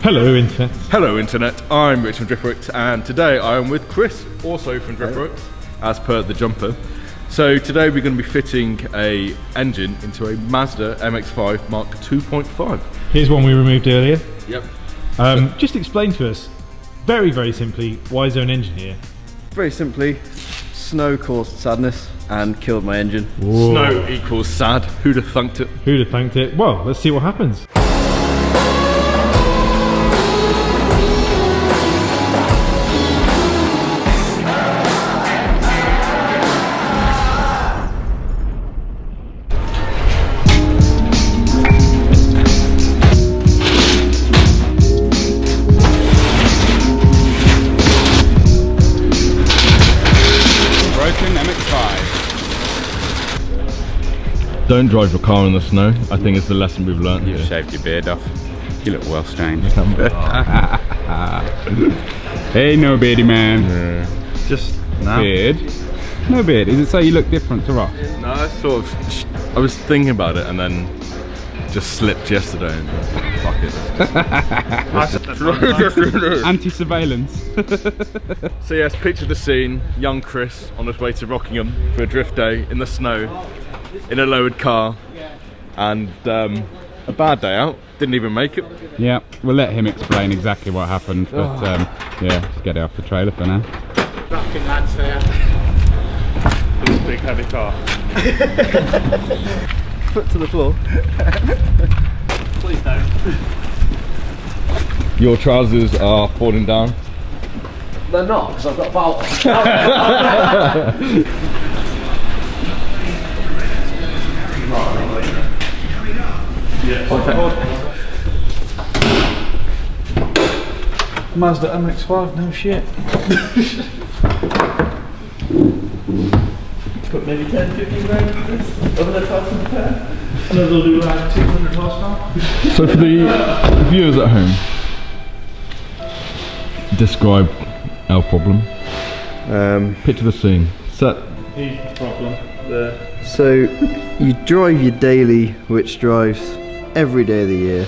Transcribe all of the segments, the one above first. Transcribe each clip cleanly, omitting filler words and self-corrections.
Hello Internet. Hello Internet, I'm Rich from Driftworks and today I am with Chris, also from Driftworks, as per the jumper. So today we're going to be fitting a engine into a Mazda MX-5 Mark 2.5. Here's one we removed earlier. Yep. Just explain to us, very simply, why is there an engine here? Very simply, snow caused sadness and killed my engine. Whoa. Snow equals sad, who'd have thunked it? Who'd have thanked it? Well, let's see what happens. Don't drive your car in the snow. I think it's the lesson we've learned. You've shaved your beard off. You look well stained. Hey, no beardy man. Yeah. Just no beard. No beard. Does it say you look different to Ross? No, I was thinking about it and then just slipped yesterday and fuck it. Anti-surveillance. So yes, picture the scene. Young Chris on his way to Rockingham for a drift day in the snow, in a lowered car, and a bad day out. Didn't even make it. Yeah, we'll let him explain exactly what happened, but yeah, just get it off the trailer for now. Rocking lads here. For this big heavy car. Foot to the floor. Please don't. Your trousers are falling down. They're not, because I've got a belt on. Mazda MX-5, no shit. Put maybe 10-15 grand into this, over the top of the pair. And it'll do like 200 horsepower. So for the viewers at home, describe our problem. Picture the scene. Set. Here's the problem. So you drive your daily, which drives every day of the year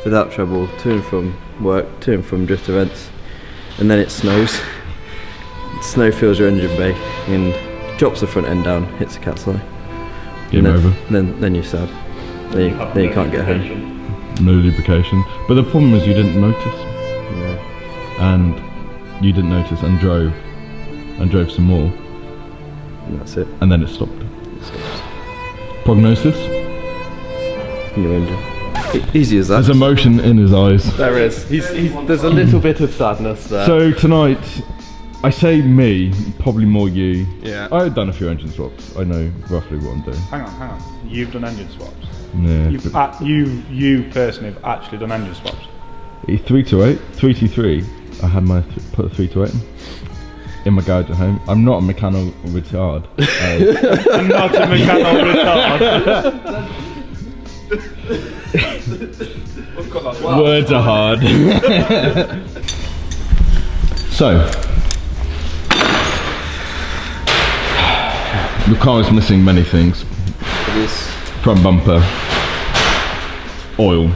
without trouble, to and from work, to and from drift events, and then it snows. Snow fills your engine bay and drops the front end down, hits the cat's eye. Game over. Then you're sad. Then you can't get home. No lubrication. But the problem is you didn't notice. No. And you didn't notice and drove some more. And that's it. And then it stopped. Prognosis? New engine. Easy as that. There's emotion in his eyes. There is. There's a little bit of sadness there. So tonight, I say me, probably more you. Yeah. I've done a few engine swaps. I know roughly what I'm doing. Hang on. You've done engine swaps. Yeah. You personally have actually done engine swaps. 328, 323. I had put a 328 in my garage at home. I'm not a mechanical retard. I'm not a mechanical retard. Words are hard. So, the car is missing many things. It is. Front bumper, oil.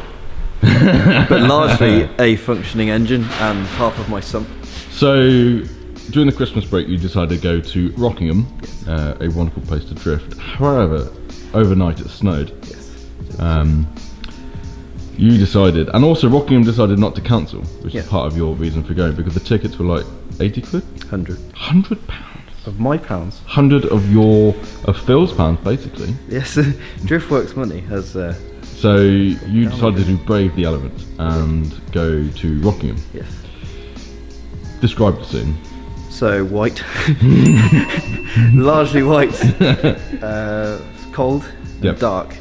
But largely a functioning engine and half of my sump. So, during the Christmas break, you decided to go to Rockingham, a wonderful place to drift. However, overnight it snowed. Yes. You decided, and also Rockingham decided not to cancel, which Yeah. is part of your reason for going, because the tickets were like 80 quid? 100. £100? Of my pounds. 100 of Phil's pounds, basically. Yes, Driftworks money has... So you decided to brave the elements and go to Rockingham. Yes. Describe the scene. So white. Largely white. Cold and Yep. dark.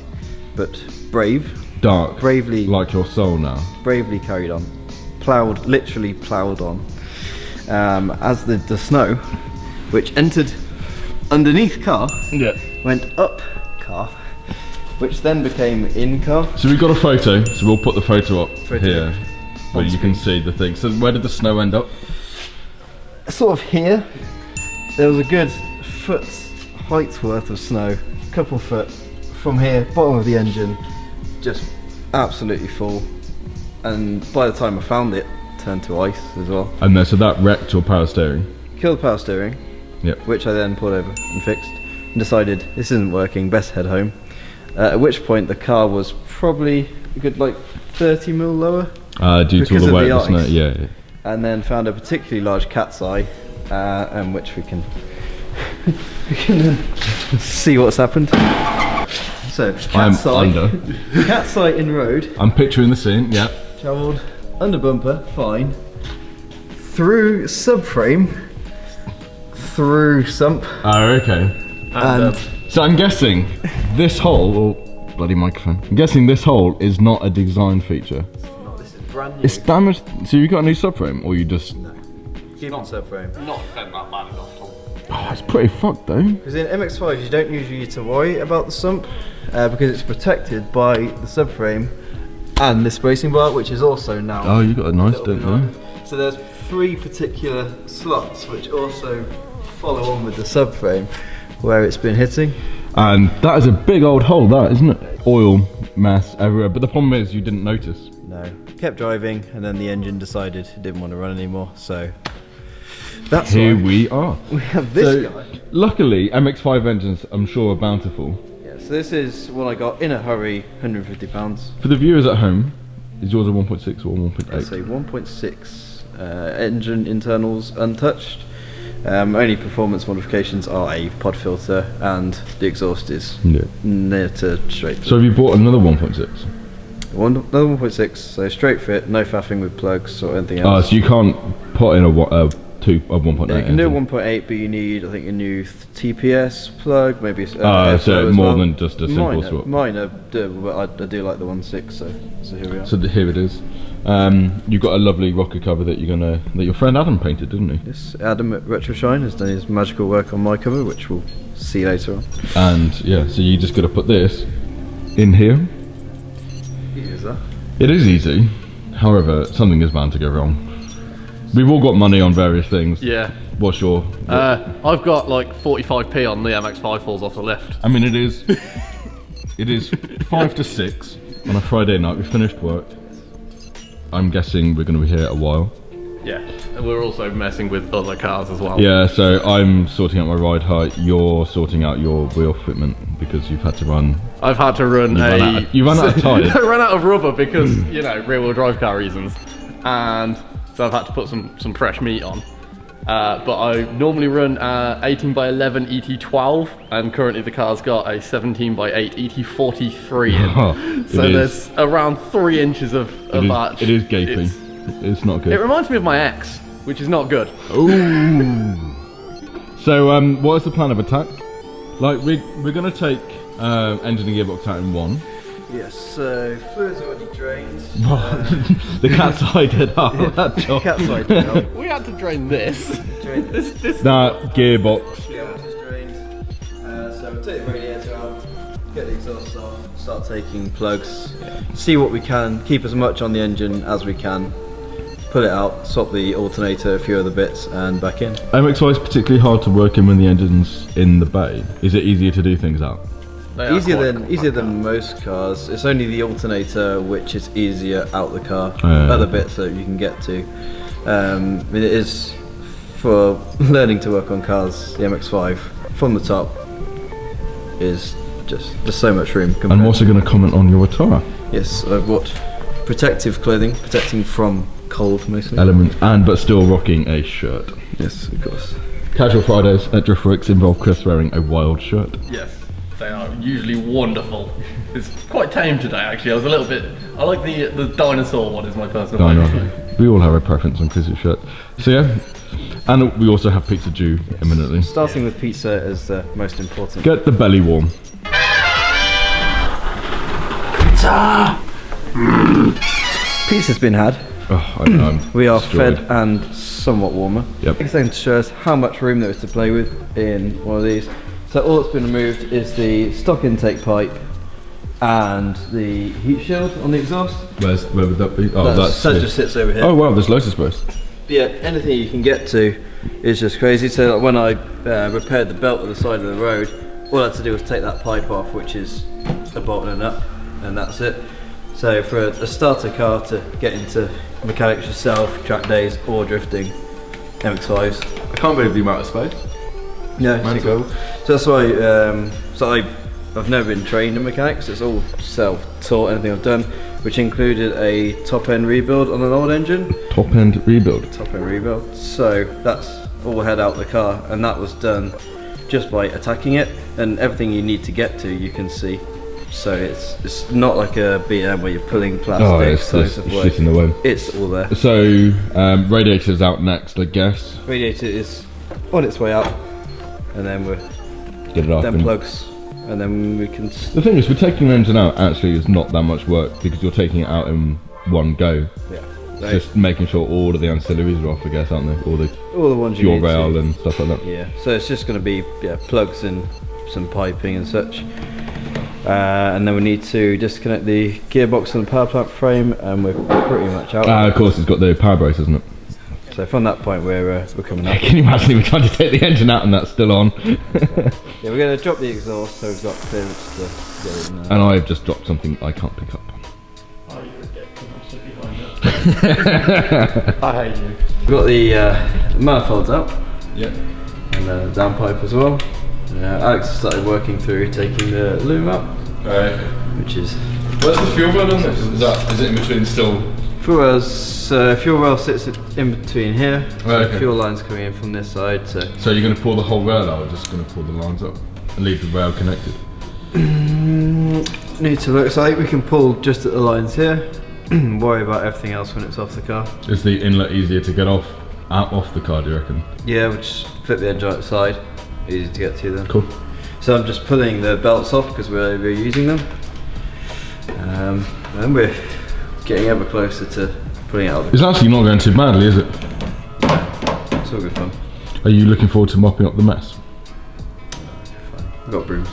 But brave. Dark. Bravely. Like your soul now. Bravely carried on. Literally ploughed on. As the snow, which entered underneath car, went up car, which then became in car. So we've got a photo, so we'll put the photo up here, where On you can see the thing. So where did the snow end up? Sort of here, there was a good foot's height's worth of snow, a couple foot from here, bottom of the engine, just absolutely full. and by the time I found it, turned to ice as well. And so that wrecked your power steering. Killed power steering, Yep. which I then pulled over and fixed, and decided this isn't working, best head home. At which point the car was probably a good like 30 mil lower. Due to all Because the of weight the of the snow. ice. Yeah. And then found a particularly large cat's eye, and which we can see what's happened. So I'm cat's eye, under. cat's eye in road, I'm picturing the scene. Yeah. travelled under bumper, fine, through subframe, through sump, Oh, okay. and So I'm guessing this hole, bloody microphone. I'm guessing this hole is not a design feature. this is brand new. It's damaged. So you got a new subframe, or you just? Keep on subframe. Not been that bad enough. Oh, it's pretty fucked though. Because in MX-5 you don't usually need to worry about the sump because it's protected by the subframe and this bracing bar, which is also now. Oh, you got a nice little dent bit on. there. So there's 3 particular slots which also follow on with the subframe where it's been hitting. And that is a big old hole, that isn't it? Oil mess everywhere. But the problem is you didn't notice. No, kept driving and then the engine decided it didn't want to run anymore. So that's Here why we are. we have this guy. Luckily, MX-5 engines, I'm sure, are bountiful. Yeah, so this is what I got in a hurry, £150. For the viewers at home, is yours a 1.6 or That's a 1.8? 1.6 engine internals untouched. Only performance modifications are a pod filter and the exhaust is Yeah. near to straight. So have you bought another 1.6? Another 1.6, so straight fit, no faffing with plugs or anything Ah, else. so you can't put in a 1.8 You can do engine. 1.8, but you need, I think, a new TPS plug, maybe. So airflow as more well. than just a simple swap. Mine are doable, but I do like the 1.6, so here we are. So here it is. You've got a lovely rocker cover that your friend Adam painted, didn't he? Yes, Adam at Retro Shine has done his magical work on my cover, which we'll see later on. And yeah, so you just got to put this in here. Here's that. It is easy. However, something is bound to go wrong. We've all got money on various things. Yeah. What's your? I've got like 45p on the MX-5 falls off the lift. I mean, it is. It is 5 to 6 on a Friday night. We finished work. I'm guessing we're going to be here a while. Yeah. And we're also messing with other cars as well. Yeah, so I'm sorting out my ride height. You're sorting out your wheel fitment because you've had to run. I've had to run You ran out of tyres. I ran out of rubber because, you know, rear-wheel drive car reasons. And so I've had to put some fresh meat on. But I normally run 18 by 11 ET12, and currently the car's got a 17 by 8 ET43 in. Oh, So there's around 3 inches of that. It is gaping. It's not good. It reminds me of my ex, which is not good. Ooh. So what is the plan of attack? Like we're gonna take engine and gearbox out in one. Yes, so fluid's already drained. The cat's eye did half of that job. Cat's eye did help. We had to drain this. Drained this. That gearbox. Gearbox is drained. So we'll take the radiator out, get the exhaust off, start taking plugs, see what we can, keep as much on the engine as we can, pull it out, swap the alternator, a few other bits, and back in. MX-5 is particularly hard to work in when the engine's in the bay. Is it easier to do things out? Easier than most cars. It's only the alternator which is easier out the car. Yeah. Other bits that you can get to. I mean, it is for learning to work on cars. The MX-5 from the top is just there's so much room. I'm also going to comment on your attire Yes, I've got protective clothing, protecting from cold mostly. elements, but still rocking a shirt. Yes, of course. Casual Fridays at Driftworks involve Chris wearing a wild shirt. Yes, they are usually wonderful. It's quite tame today, actually. I was a little bit. I like the dinosaur one. Is my personal favourite. We all have a preference on Chris's shirt. So yeah, and we also have pizza due imminently. Starting with pizza is the most important. Get the belly warm. Pizza's been had. Oh, I know. We are destroyed. fed and somewhat warmer. Yep. Next thing to show us how much room there is to play with in one of these. So all that's been removed is the stock intake pipe and the heat shield on the exhaust. Where would that be? Oh, that just sits over here. Oh wow, there's loads of space. Yeah, anything you can get to is just crazy. So like, when I repaired the belt at the side of the road, all I had to do was take that pipe off, which is a bolt and a nut, and that's it. So for a starter car to get into mechanics yourself, track days or drifting, MX-5s. I can't believe the amount of space. Yeah, it's incredible. So that's why I've never been trained in mechanics. It's all self-taught, anything I've done, which included a top-end rebuild on an old engine. Top-end rebuild? Top-end rebuild. So that's all head out the car, and that was done just by attacking it, and everything you need to get to you can see. So it's not like a BM where you're pulling plastic. It's shit in the way. It's all there. So radiator's out next, I guess. Radiator is on its way out, and then we're get it off. Then plugs, and then we can. The thing is, with taking the engine out, actually, is not that much work because you're taking it out in one go. Yeah. It's just making sure all of the ancillaries are off, I guess, aren't they? All the ones fuel you need rail to. and stuff like that. Yeah. So it's just going to be plugs and some piping and such. And then we need to disconnect the gearbox and the power plant frame, and we're pretty much out. Of course, it's got the power brace, hasn't it? So from that point, we're coming up. Can you imagine if we're trying to take the engine out and that's still on? Yeah, we're going to drop the exhaust, so we've got clearance to get it in there. And I've just dropped something I can't pick up. Oh, you're a dick. I'm still behind it. I hate you. We've got the manifolds out. Yeah. And the downpipe as well. Alex has started working through taking the loom out. Right. Which is... Where's the fuel rail on this? Is it in between still? Fuel rail sits in between here. So okay. Fuel lines coming in from this side. So you're going to pull the whole rail out, or just going to pull the lines up and leave the rail connected? Need to look. So I think we can pull just at the lines here. Worry about everything else when it's off the car. Is the inlet easier to get off the car, do you reckon? Yeah, we'll just flip the engine outside. Easy to get to then. Cool. So I'm just pulling the belts off because we're overusing them. And we're getting ever closer to pulling it out. It's actually not going too badly, is it? It's all good fun. Are you looking forward to mopping up the mess? We've got brooms.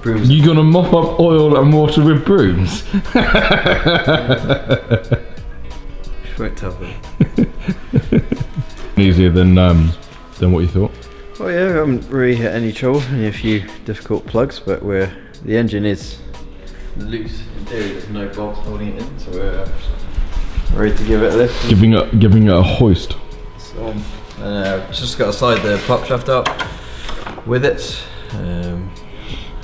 Brooms. You gonna mop up oil and water with brooms? Won't tell them. Easier than what you thought? Well, yeah, we haven't really hit any trouble. Only a few difficult plugs, but the engine is loose. In theory, there's no bolts holding it in, so we're ready to give it a lift. Giving it a hoist. So, just got to slide the prop shaft out with it.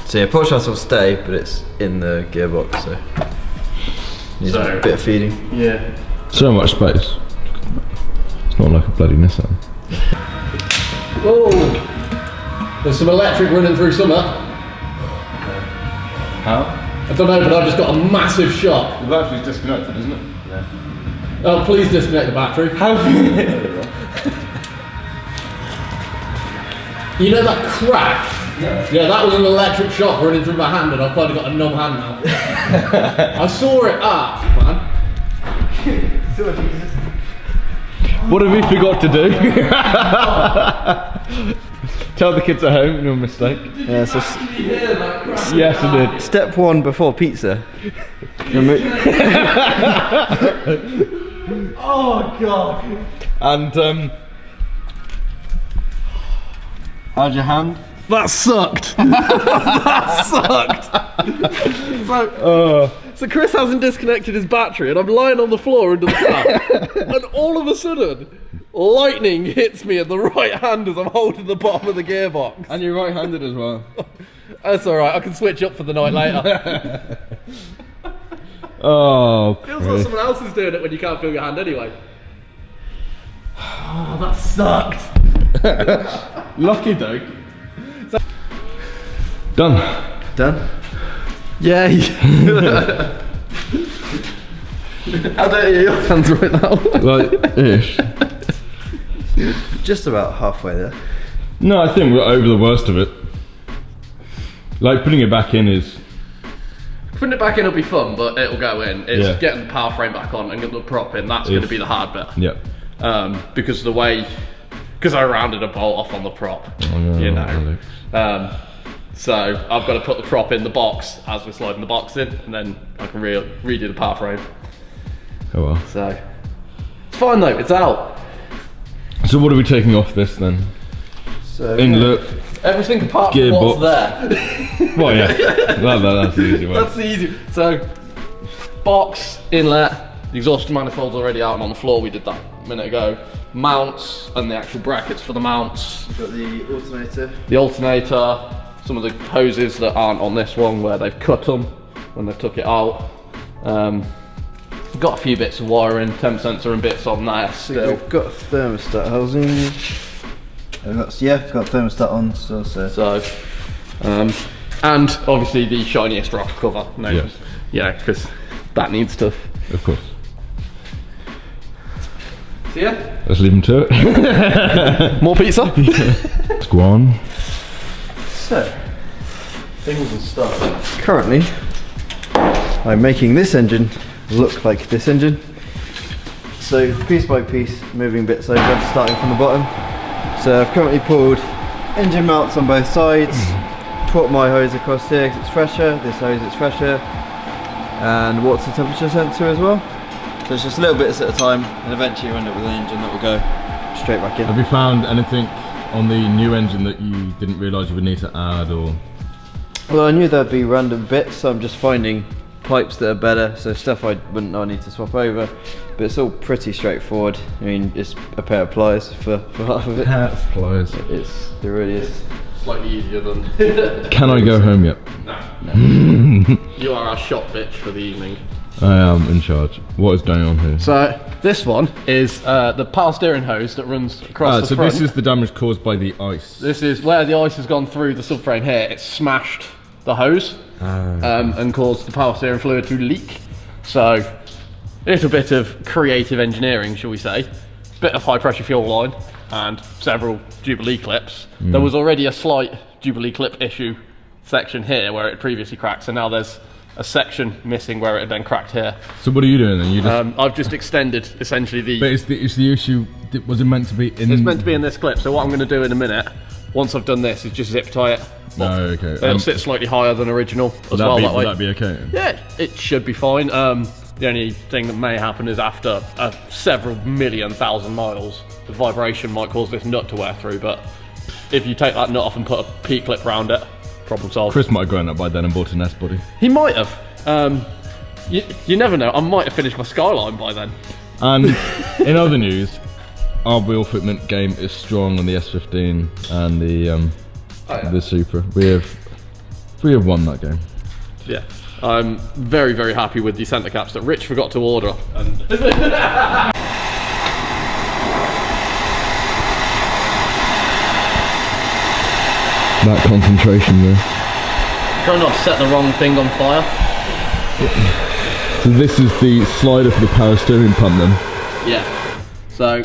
So yeah, prop shaft will stay, but it's in the gearbox, so needs a bit of feeding. Yeah. So much space. It's not like a bloody Nissan. Whoa! There's some electric running through summer. How? I don't know, but I've just got a massive shock. The battery's disconnected, isn't it? Yeah. Oh, please disconnect the battery. You know that crack? Yeah, that was an electric shock running through my hand, and I've probably got a numb hand now. I saw it man. What have we forgot to do? Tell the kids at home your mistake. Yeah, so Yes, I did. step one before pizza. Oh god. And how's your hand? That sucked. That sucked. So Chris hasn't disconnected his battery, and I'm lying on the floor under the car, and all of a sudden, lightning hits me in the right hand as I'm holding the bottom of the gearbox. And you're right-handed as well. That's all right. I can switch up for the night later. Oh, Feels like someone else is doing it when you can't feel your hand anyway. Oh, that sucked. lucky Doug. Done. Done? Yay. How dirty are your hands right now? Like, ish. Just about halfway there. No, I think we're over the worst of it. Like, putting it back in is... Putting it back in will be fun, but it'll go in. It's Yeah. getting the power frame back on and getting the prop in. That's going to be the hard bit. Yeah. Because of the way... Because I rounded a bolt off on the prop. Oh, no, you no, know. So I've got to put the prop in the box as we're sliding the box in, and then I can redo the power frame. Oh well. So it's fine though, it's out. So what are we taking off this then? So Inlet. Everything apart from Gearbox. what's there. Well, yeah. That's the easy one. That's the easy. So box, inlet, the exhaust manifold's already out and on the floor, we did that a minute ago. Mounts and the actual brackets for the mounts. You've got the alternator. The alternator, some of the hoses that aren't on this one where they've cut them when they took it out. Got a few bits of wiring, temp sensor and bits on there still. We've got thermostat housing. Yeah, got thermostat on still. So, and obviously the shiniest rock cover. No, Yes. yeah, because that needs to. Of course. So yeah, Let's leave them to it. more pizza. Let's go on. So, Things and stuff. currently, I'm making this engine look like this engine. So, piece by piece, moving bits over, starting from the bottom. So, I've currently pulled engine mounts on both sides, put my hose across here because it's fresher, this hose is fresher, and water temperature sensor as well. So, it's just little bits at a time, and eventually you end up with an engine that will go straight back in. Have you found anything on the new engine that you didn't realise you would need to add, or? Well, I knew there'd be random bits, so I'm just finding pipes that are better, so stuff I wouldn't know I need to swap over, but it's all pretty straightforward. I mean, it's a pair of pliers for half of it. Pliers. It really is. Slightly easier than. Can I go home yet? No. You are our shop bitch for the evening. I am in charge. What is going on here? So this one is the power steering hose that runs across the So front. this is the damage caused by the ice. This is where the ice has gone through the subframe here. It's smashed the hose and caused the power steering fluid to leak. So a little bit of creative engineering, shall we say. Bit of high pressure fuel line and several Jubilee clips. There was already a slight Jubilee clip issue section here where it previously cracked. So now there's a section missing where it had been cracked here. So what are you doing then? You just. I've just extended essentially the. But it's the issue. Was it meant to be in? It's meant to be in this clip. So what I'm going to do in a minute, once I've done this, is just zip tie it. No, okay. It'll sit slightly higher than original as well. Would That way. that be okay? Yeah, it should be fine. The only thing that may happen is after several million thousand miles, the vibration might cause this nut to wear through. But if you take that nut off and put a P-clip round it, problem solved. Chris might have grown up by then and bought an S body. He might have. You never know. I might have finished my Skyline by then. And in other news, our wheel fitment game is strong on the S15 and the Supra. We have won that game. Yeah. I'm very, very happy with the centre caps that Rich forgot to order. And That concentration there. try not to set the wrong thing on fire. So this is the slider for the power steering pump then? Yeah. So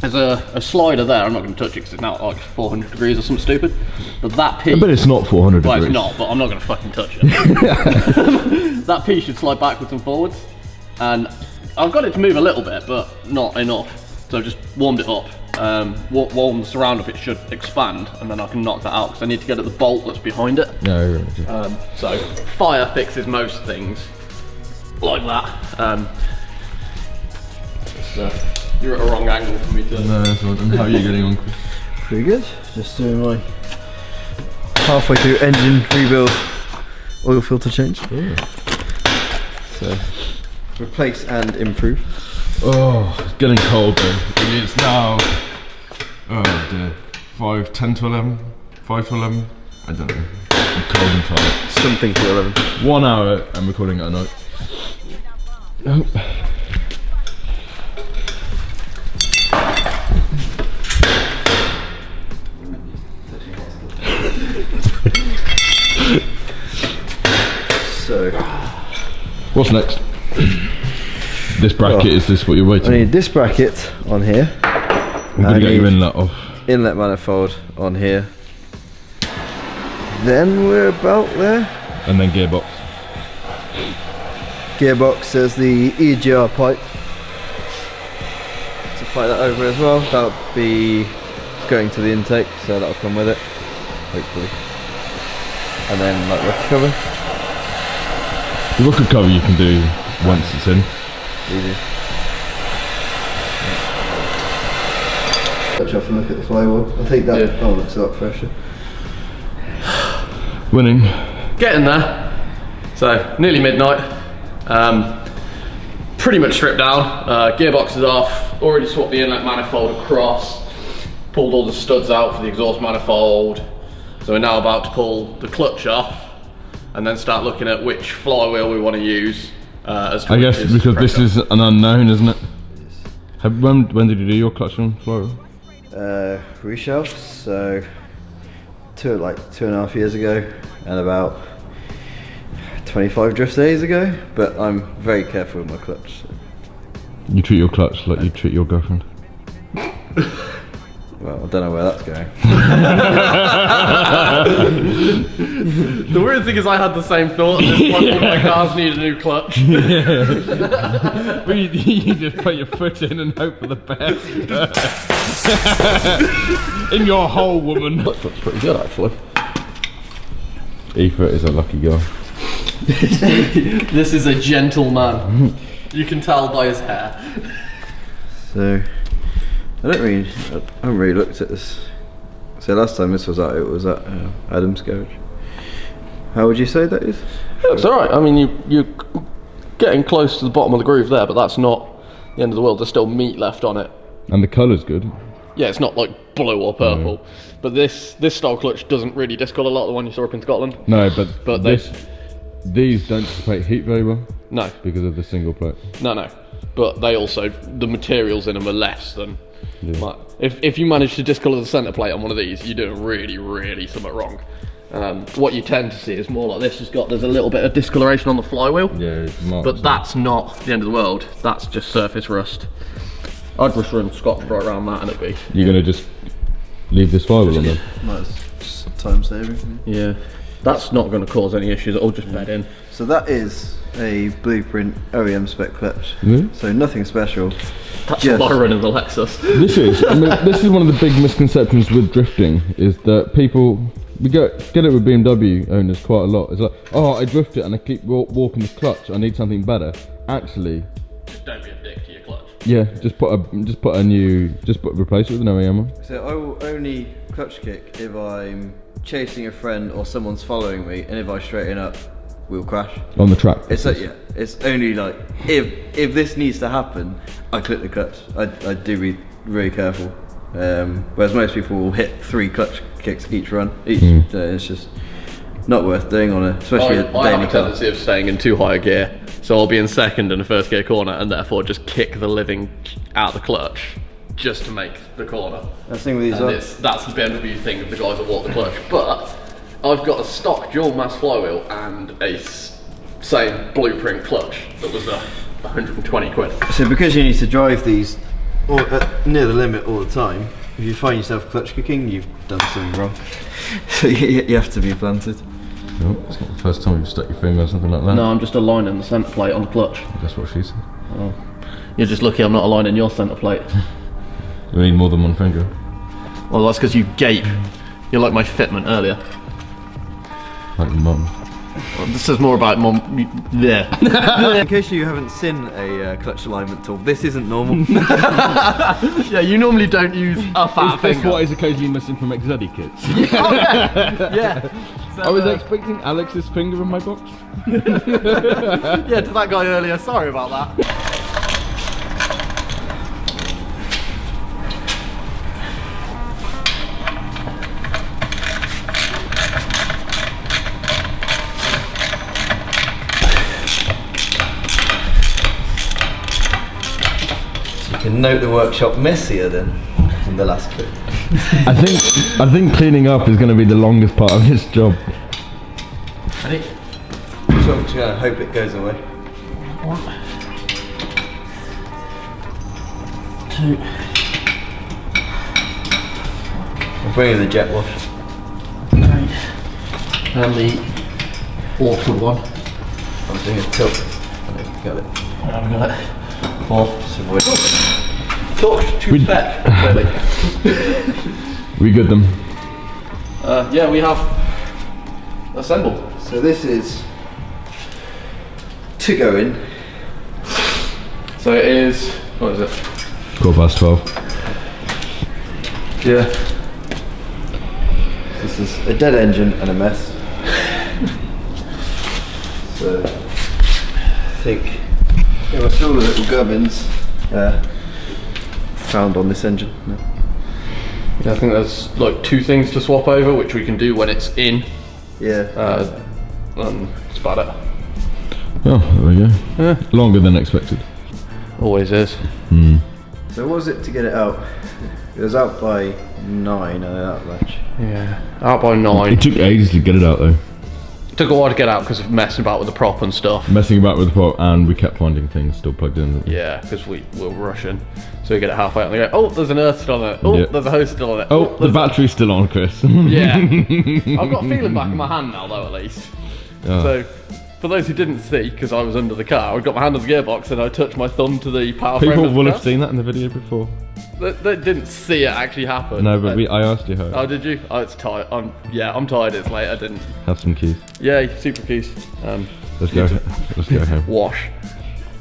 there's a slider there. I'm not going to touch it because it's now at like 400 degrees or something stupid. But that piece. But it's not 400 Well, degrees. it's not, but I'm not going to fucking touch it. That piece should slide backwards and forwards. And I've got it to move a little bit, but not enough. So I've just warmed it up. Warm the surround up, it should expand, and then I can knock that out because I need to get at the bolt that's behind it. No, right. So fire fixes most things like that. You're at a wrong angle for me to. No, that's right. And how are you getting on, Chris? Pretty good. Just doing my halfway through engine rebuild oil filter change. So replace and improve. Oh, it's getting cold though. It's now, oh dear, 10 to 11, 5 to 11, I don't know. I'm cold and tired. Something to 11. 1 hour I'm recording at night. Oh. So, What's next? This bracket, is this what you're waiting I need this bracket on here. We're going to get your inlet off. Inlet manifold on here. Then we're about there. And then gearbox. Gearbox, there's the EGR pipe to fight that over as well. That'll be going to the intake, so that'll come with it, hopefully. And then like rocker cover. The rocker cover you can do once it's in. Easy. Touch off and look at the flywheel. I think that looks a lot fresher. Winning. Getting there. So nearly midnight. Pretty much stripped down, gearbox is off, already swapped the inlet manifold across, pulled all the studs out for the exhaust manifold. So we're now about to pull the clutch off and then start looking at which flywheel we want to use. As to I guess because this is an unknown, isn't it? When did you do your clutch and flywheel? Reshelf, so 2.5 years ago, and about 25 drift days ago. But I'm very careful with my clutch. So. You treat your clutch like you treat your girlfriend. Well, I don't know where that's going. The weird thing is I had the same thought. One of my cars need a new clutch. Well, you just put your foot in and hope for the best. In your hole, woman. Clutch looks pretty good actually. Aoife is a lucky girl. This is a gentleman. You can tell by his hair. So I haven't really looked at this. So last time this was out, it was at Adam's garage. How would you say that is? It's alright, I mean you're getting close to the bottom of the groove there, but that's not the end of the world. There's still meat left on it. And the colour's good. Yeah, it's not like blue or purple. But this style clutch doesn't really discolour like the one you saw up in Scotland. No, but these don't dissipate heat very well. No. Because of the single plate. No. But they also, the materials in them are less than... Yeah. Like, if you manage to discolour the centre plate on one of these, you're doing really something wrong. What you tend to see is more like this. There's a little bit of discoloration on the flywheel. Yeah, but that's not the end of the world. That's just surface rust. I'd just run Scotch right around that and it'd be... You're going to just leave this flywheel on then? Nice time saving. Yeah. That's not going to cause any issues. It'll just bed in. So that is a blueprint OEM spec clutch. Mm-hmm. So nothing special. That's what I run in the Lexus. This is one of the big misconceptions with drifting, is that people, we get it with BMW owners quite a lot. It's like, oh, I drift it and I keep walking the clutch, I need something better. Actually, Just don't be a dick to your clutch. yeah, replace it with an OEM one. So I will only clutch kick if I'm chasing a friend or someone's following me, and if I straighten up, we'll crash. On the track. It's like, yeah, it's only like if this needs to happen, I click the clutch. I do be very careful. Whereas most people will hit 3 clutch kicks each run. It's just not worth doing on especially a daily car. I have a tendency of staying in too high a gear, so I'll be in second in a first gear corner and therefore just kick the living out of the clutch just to make the corner. That's the thing with these. That's the BMW thing of the guys that walk the clutch. But I've got a stock dual mass flywheel and a same blueprint clutch that was 120 quid. So because you need to drive these near the limit all the time, if you find yourself clutch kicking, you've done something wrong. So you have to be planted. No, it's not the first time you've stuck your finger or something like that. No, I'm just aligning the centre plate on the clutch. That's what she said. Oh. You're just lucky I'm not aligning your centre plate. You need more than one finger. Well, that's because you gape. You're like my fitment earlier. Like your mum. Well, this is more about mum. There. In case you haven't seen a clutch alignment tool, this isn't normal. Yeah, you normally don't use a fat finger. Is this what is occasionally missing from Exetti kits? Oh, yeah. So, I was expecting Alex's finger in my box. Yeah, to that guy earlier. Sorry about that. Note the workshop messier then than the last clip. I think cleaning up is going to be the longest part of this job. Ready? So I'm just going to hope it goes away. 1, 2. I'm bringing the jet wash. Great. And the awkward one. I'm doing a tilt. Got it. I've got it. 4. Talk to spec. We got them. Yeah, we have assembled. So this is to go in. So it is, what is it? 12. Yeah. This is a dead engine and a mess. So think there are still the little gubbins found on this engine. No. Yeah, I think there's like 2 things to swap over, which we can do when it's in. Yeah. That's about it. Oh, there we go. Yeah. Longer than expected. Always is. So what was it to get it out? It was out by 9, I know that much. Yeah, out by 9. It took ages to get it out though. Took a while to get out because of messing about with the prop and stuff. Messing about with the prop, and we kept finding things still plugged in. Yeah, because we were rushing. So we get it halfway out and they go, oh, there's an earth still on it. Oh, Yep. there's a hose still on it. Oh, the battery's still on, Chris. Yeah. I've got a feeling back in my hand now though, at least. Oh. So, for those who didn't see, because I was under the car, I got my hand on the gearbox and I touched my thumb to the power frame. People of the will car. have seen that in the video before. They didn't see it actually happen. No, but I asked you how. Oh, did you? Oh, it's tired. I'm tired. It's late. I didn't. Have some keys. Yay, super keys. Let's go. Let's go home. Wash.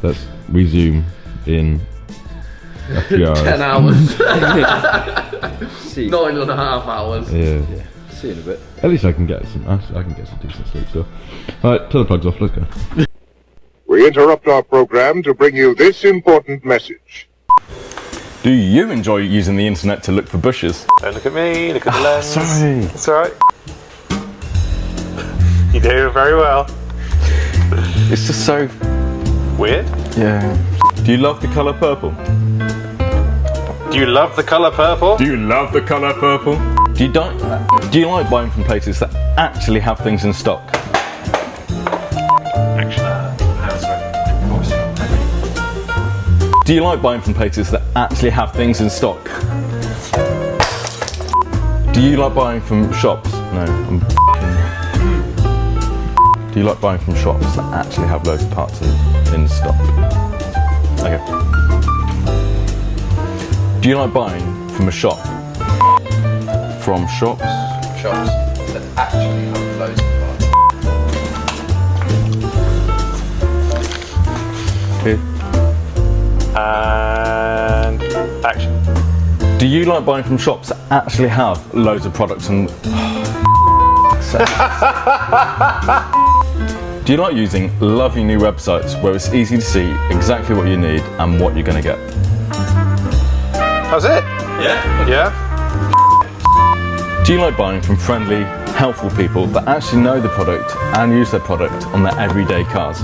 Let's resume in a few hours. 10 hours. See. 9.5 hours. Yeah. See you in a bit. At least I can get some. I can get some decent sleep still. All right, turn the plugs off. Let's go. We interrupt our program to bring you this important message. Do you enjoy using the internet to look for bushes? Don't look at me, look at the lens. Sorry. It's alright. You do very well. It's just so Weird. yeah. Do you love the colour purple? Do you love the colour purple? Do you love the colour purple? Do you like buying from places that actually have things in stock? Do you like buying from places that actually have things in stock? Do you like buying from shops? No, do you like buying from shops that actually have loads of parts in stock? Okay. Do you like buying from a shop? From shops? Shops that actually have loads of parts. Okay. And action. Do you like buying from shops that actually have loads of products and... Do you like using lovely new websites where it's easy to see exactly what you need and what you're going to get? That's it? Yeah? Yeah? Do you like buying from friendly, helpful people that actually know the product and use their product on their everyday cars?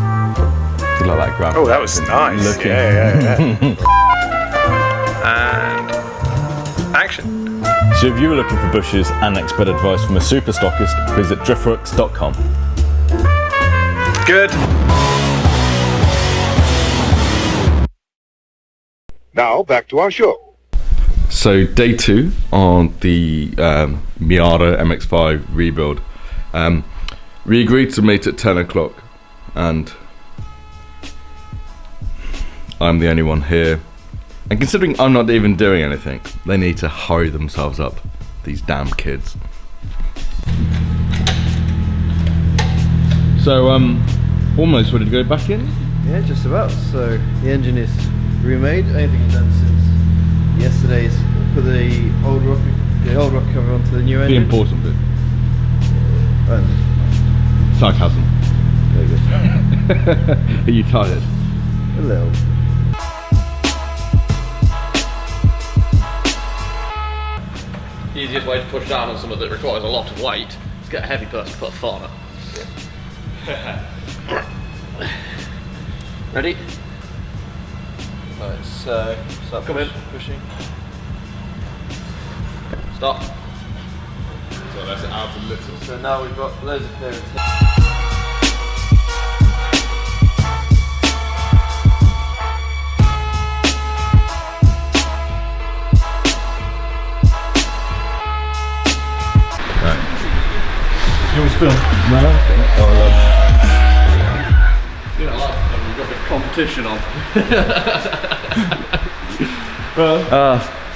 Do you like that grab? Oh, that was nice. Looking. Yeah. And action. So if you were looking for bushes and expert advice from a super stockist, visit driftworks.com. Good. Now back to our show. So day 2 on the Miata MX-5 rebuild. We agreed to meet at 10 o'clock and I'm the only one here. And considering I'm not even doing anything, they need to hurry themselves up, these damn kids. So almost ready to go back in? Yeah, just about. So the engine is remade. Only thing I've done since yesterday's put the old rocker cover onto the new The engine. important bit. And Sarcasm. there you go. Are you tired? A little. Easiest way to push down on something that requires a lot of weight is get a heavy person to put a foot on it. Ready? Right, so start Come in. pushing. Stop. So that's out a little. So now we've got loads of clearance. You always film. You know, like you've got a bit of competition on.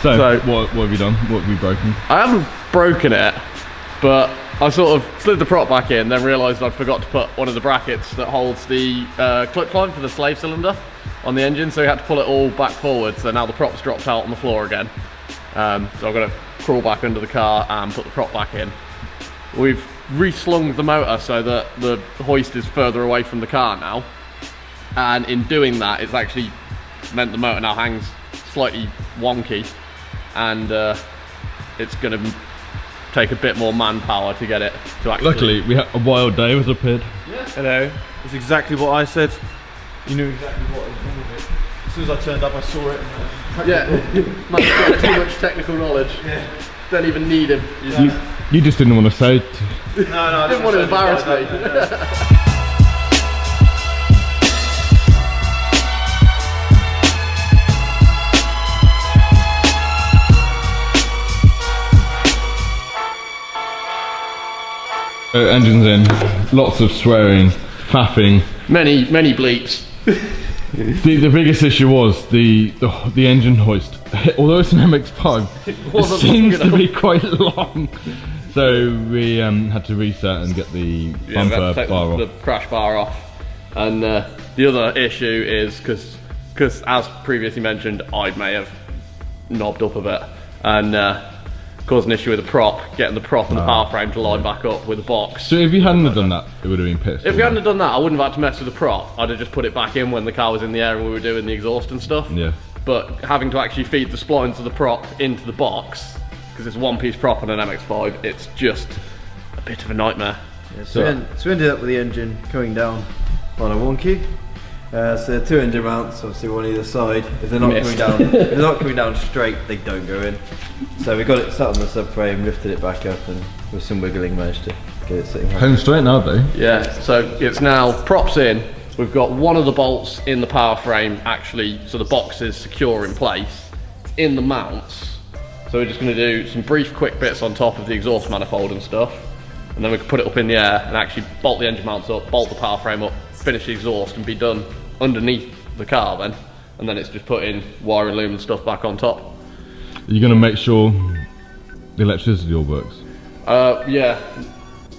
So what have you done? What have you broken? I haven't broken it, but I sort of slid the prop back in, then realised I'd forgot to put one of the brackets that holds the clutch line for the slave cylinder on the engine, so we had to pull it all back forward, so now the prop's dropped out on the floor again. So I've got to crawl back under the car and put the prop back in. We've reslung the motor so that the hoist is further away from the car now. and in doing that, it's actually meant the motor now hangs slightly wonky, and it's going to take a bit more manpower to get it to actually... Luckily, we had a wild day with a pid. Yeah. Hello. That's exactly what I said. You knew exactly what was wrong with it. As soon as I turned up, I saw it. Yeah, man's got too much technical knowledge. Yeah. Don't even need him. You just didn't want to say it. No, I didn't want to embarrass me. Engines in, lots of swearing, faffing. Many bleeps. The biggest issue was the engine hoist. Although it's an MX-5, it seems to be quite long. So we had to reset and get the bumper bar off. The crash bar off. And the other issue is because as previously mentioned, I may have knobbed up a bit and caused an issue with the prop, getting the prop and the power frame to line back up with the box. So if you hadn't have done that, it would have been pissed. If we hadn't have done that, I wouldn't have had to mess with the prop. I'd have just put it back in when the car was in the air and we were doing the exhaust and stuff. Yeah. But having to actually feed the splines of the prop into the box, because it's a one-piece prop on an MX-5, it's just a bit of a nightmare. Yeah, so we ended up with the engine coming down on a wonky. So there are two engine mounts, obviously one either side. If they're not coming down straight, they don't go in. So we got it sat on the subframe, lifted it back up, and with some wiggling managed to get it sitting home straight now, though. Yeah, so it's now props in. We've got one of the bolts in the power frame actually, so the box is secure in place in the mounts. So we're just going to do some brief quick bits on top of the exhaust manifold and stuff, and then we can put it up in the air and actually bolt the engine mounts up, bolt the power frame up, finish the exhaust and be done underneath the car then, and then it's just putting wire and loom and stuff back on top. Are you going to make sure the electricity all works? Yeah.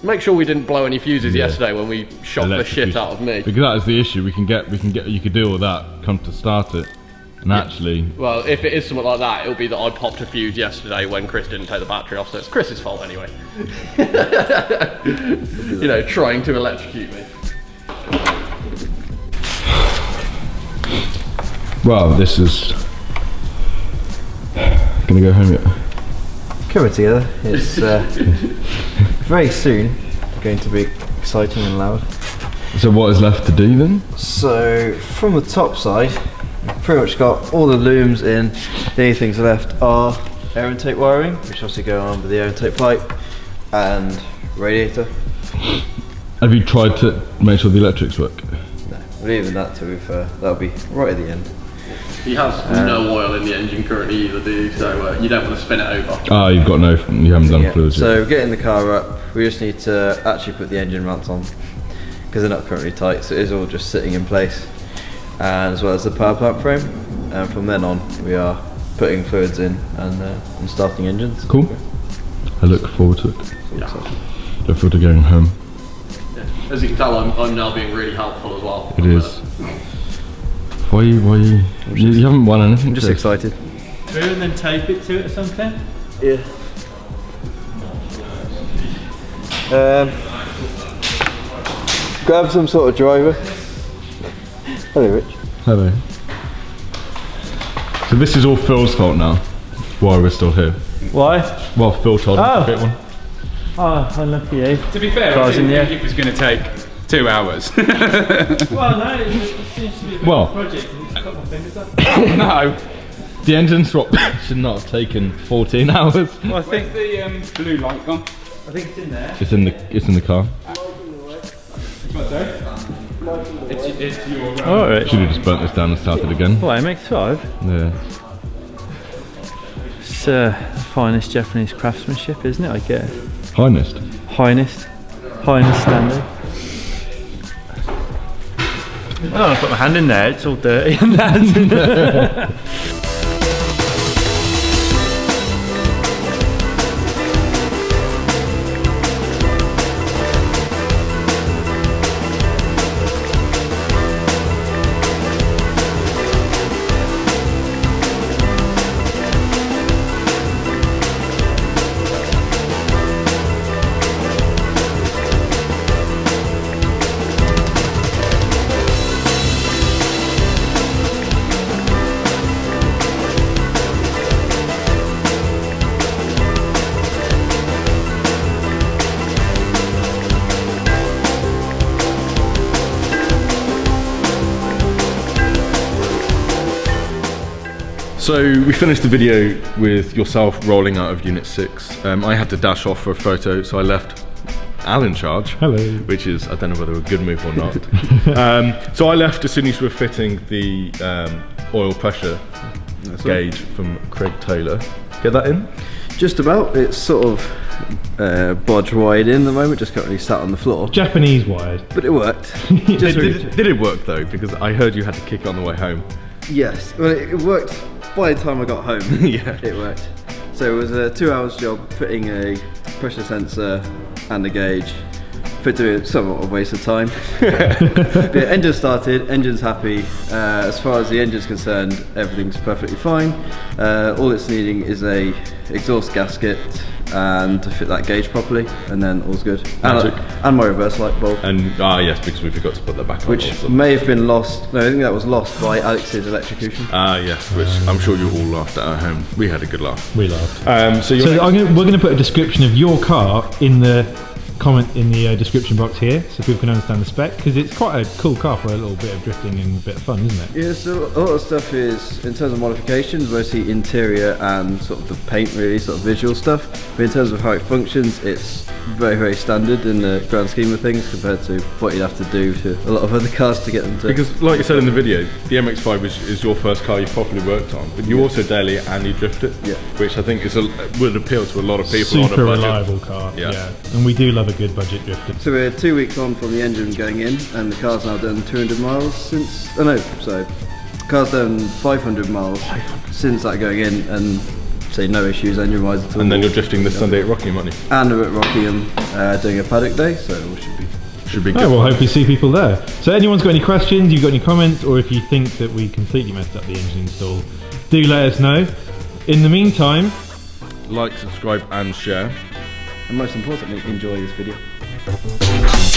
Make sure we didn't blow any fuses yesterday when we shocked the shit out of me. Because that is the issue. You could do all that, come to start it, and actually. Well, if it is something like that, it'll be that I popped a fuse yesterday when Chris didn't take the battery off, so it's Chris's fault anyway. You know, trying to electrocute me. Well, this is gonna go home yet. coming together. It's very soon going to be exciting and loud. So what is left to do then? So from the top side, we've pretty much got all the looms in. The only things left are air intake wiring, which obviously go on with the air intake pipe, and radiator. Have you tried to make sure the electrics work? No, we're leaving that to that'll be right at the end. He has no oil in the engine currently either, do you? So you don't want to spin it over. Ah, you haven't done fluids yet. So getting the car up, we just need to actually put the engine mounts on, because they're not currently tight, so it is all just sitting in place, and as well as the power plant frame. And from then on, we are putting fluids in and starting engines. Cool. I look forward to it. Yeah. Look forward to going home. Yeah. As you can tell, I'm now being really helpful as well. It is. Why you haven't won anything? I'm just excited. Through and then tape it to it or something? Yeah. Grab some sort of driver. Hello, Rich. Hello. So this is all Phil's fault now, while we're still here. Why? Well, Phil told me to fit one. Oh, unlucky you. To be fair, I didn't think it was going to take 2 hours. Well, no, it seems to be a project. It's cut my fingers up. No. The engine swap should not have taken 14 hours. Well, I think Where's the blue light gone? I think it's in there. It's in the car. It's your... Alright. Should have just burnt this down and started again. What, MX-5? Yeah. It's the finest Japanese craftsmanship, isn't it, I guess? Finest. Highnest standard. I don't want to put my hand in there, it's all dirty and that. So we finished the video with yourself rolling out of Unit 6. I had to dash off for a photo, so I left Al in charge. Hello. Which is, I don't know whether a good move or not. So I left as soon as we were fitting the oil pressure gauge from Craig Taylor. Get that in? Just about. It's sort of bodge wired in at the moment, just currently sat on the floor. Japanese wired. But it worked. Did it work though? Because I heard you had to kick it on the way home. Yes, well it worked by the time I got home. Yeah. It worked. So it was a 2 hours job fitting a pressure sensor and a gauge. For doing somewhat of a waste of time. But yeah, engine started, engine's happy. As far as the engine's concerned, everything's perfectly fine. All it's needing is a exhaust gasket and to fit that gauge properly, and then all's good. And my reverse light bulb. And yes, because we forgot to put that back on. Which also may have been lost. No, I think that was lost by Alex's electrocution. Yes, which I'm sure you all laughed at home. We had a good laugh. We laughed. We're going to put a description of your car in the comment in the description box here, so people can understand the spec, because it's quite a cool car for a little bit of drifting and a bit of fun, isn't it? Yeah, so a lot of stuff is, in terms of modifications, mostly interior and sort of the paint, really, sort of visual stuff. But in terms of how it functions, it's very, very standard in the grand scheme of things compared to what you'd have to do to a lot of other cars to get them to. Because, like you said in the video, the MX-5 is your first car you've properly worked on, but you also daily and you drift it, which I think would appeal to a lot of people on a budget. Super reliable car, yeah. And we do love a good budget drifter. So we're 2 weeks on from the engine going in, and the car's now done 200 miles since. Oh no, sorry. The car's done 500 miles since that going in, and say no issues engine wise at all. And then you're drifting this Sunday at Rockingham, aren't you? And we're at Rockingham doing a paddock day, so it should be good. Oh, we'll hopefully see people there. So anyone's got any questions, you've got any comments, or if you think that we completely messed up the engine install, do let us know. In the meantime, like, subscribe and share. And most importantly, enjoy this video. We'll be right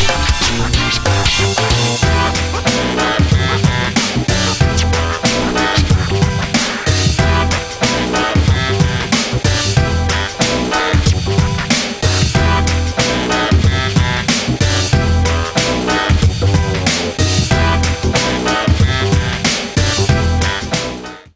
back.